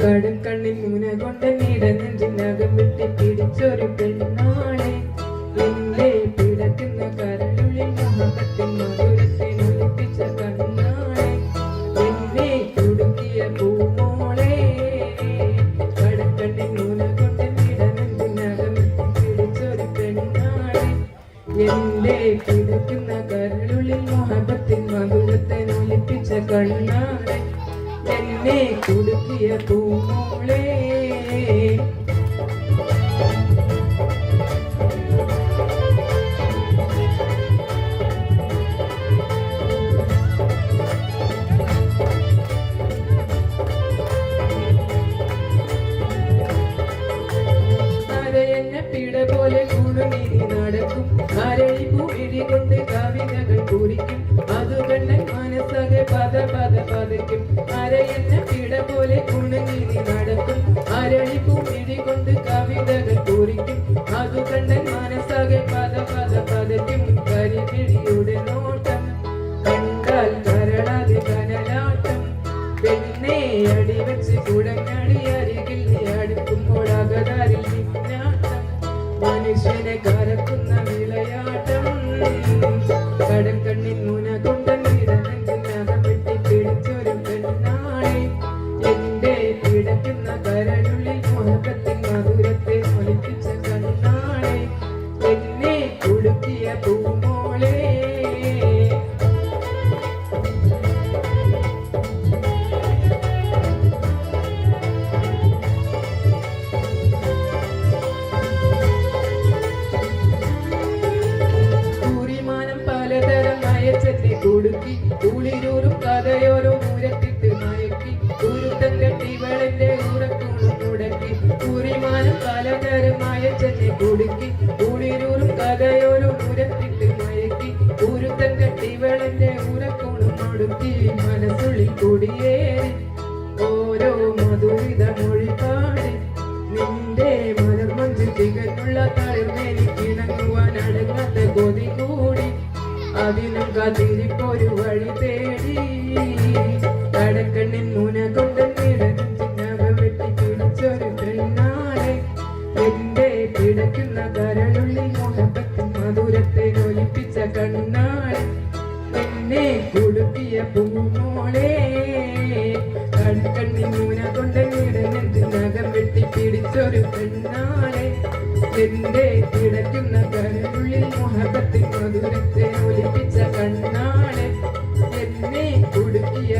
കടുക്കണ്ണിൽ മുന കൊണ്ട് നീടനെഞ്ചിനകം വെട്ടി പിടിച്ചൊരു പെണ്ണാളെ എന്റെ പിടക്കുന്ന കരളുള്ളിൽ മോഹത്തിൻ മധുരത്തെ ഒളിപ്പിച്ച കണ്ണാളെ എന്നെ കുടുക്കിയ പൂമോളെ കടുക്കണ്ണിൽ മുന കൊണ്ട് നീടനെഞ്ചിനകം വെട്ടി പിടിച്ചൊരു പെണ്ണാളെ എന്റെ പിടക്കുന്ന കരളുള്ളിൽ മോഹത്തിൻ മധുരത്തെ ഒളിപ്പിച്ച കണ്ണാളെ എന്നെ കുടുക്കിയ പൂമോളെ അരയന്ന പിട പോലെ കുടുങ്ങി നടക്കും അരളിപ്പൂ ഇടികൊണ്ട് കവിതകൾ കുറിക്കും അത് കണ്ണൻ മനസ്സകെ പത പത പതയ്ക്കും അരയന്ന പിട പോലെ കുണുങ്ങി നടക്കും അരളിപ്പൂ ഇടികൊണ്ട് കവിതകൾ കുറിക്കും അത് കണ്ണൻ മനസ്സകെ പത പത പതയ്ക്കും കരിപിടിയുടെ നോട്ടം കണ്ടാൽ കരളാതെ കനലാട്ടം പെണ്ണെ അടിവെച്ച് കുടങ്ങടി അരികിൽ അടുക്കുമ്പോൾ അകതാരിൽ നിന്നാട്ടം മനുഷ്യനെ കരക്കുന്ന വിളയാട്ടം കടക്കണ്ണിൻ മുന കൊണ്ട് നീടനെഞ്ചിനകം വെട്ടി പിടിച്ചൊരു പെണ്ണാളെ എന്റെ പിടയ്ക്കുന്ന കരളുള്ളിൽ മോഹത്തിൻ മധുരത്തെ ഒലിപ്പിച്ച കണ്ണാളെ എന്നെ കുടുക്കിയ പൂമോളെ കുടുക്കി കുളിരൂറും കഥയോരോ മുരത്തിട്ട് മയക്കി കുരുത്തം കെട്ടിവളന്റെ ഉറക്കൂണും മുടക്കി കുറിമാനം പലതരമായ ചെന്നെ കുടുക്കി കുളിരൂറും കഥയോരോ മുരത്തിട്ട് മയക്കി കുരുത്തം കെട്ടിവളന്റെ ഉറക്കൂണും മുടുക്കി മനസ്സുള്ളിൽ കുടിയേറി ഓരോ മധുരിത മൊഴിപാടി നിന്റെ മലർമഞ്ചിൽ തികഞ്ഞുള്ള തളിർമേനിക്കിണങ്ങുവാൻ അടങ്ങാത്ത കൊതി കൂടി അതിനും കാത്തിരിപ്പൊരു വഴി തേടി കടക്കണ്ണിൻ മുന കൊണ്ട് നീടനെഞ്ചിനകം വെട്ടി പിടിച്ചൊരു പെണ്ണാളെ എന്റെ പിടയ്ക്കുന്ന കരളുള്ളിൽ മോഹത്തിൻ മധുരത്തെ ഒലിപ്പിച്ച കണ്ണാളെ എന്നെ കുടുക്കിയ പൂമോളെ കടക്കണ്ണിൻ മുന കൊണ്ട് നീടനെഞ്ചിനകം വെട്ടി പിടിച്ചൊരു പെണ്ണാളെ എന്റെ പിടയ്ക്കുന്ന കരളുള്ളിൽ മോഹത്തിൻ മധുരത്തെ ഒലിപ്പിച്ച കണ്ണാളെ എന്നെ കുടുക്കിയ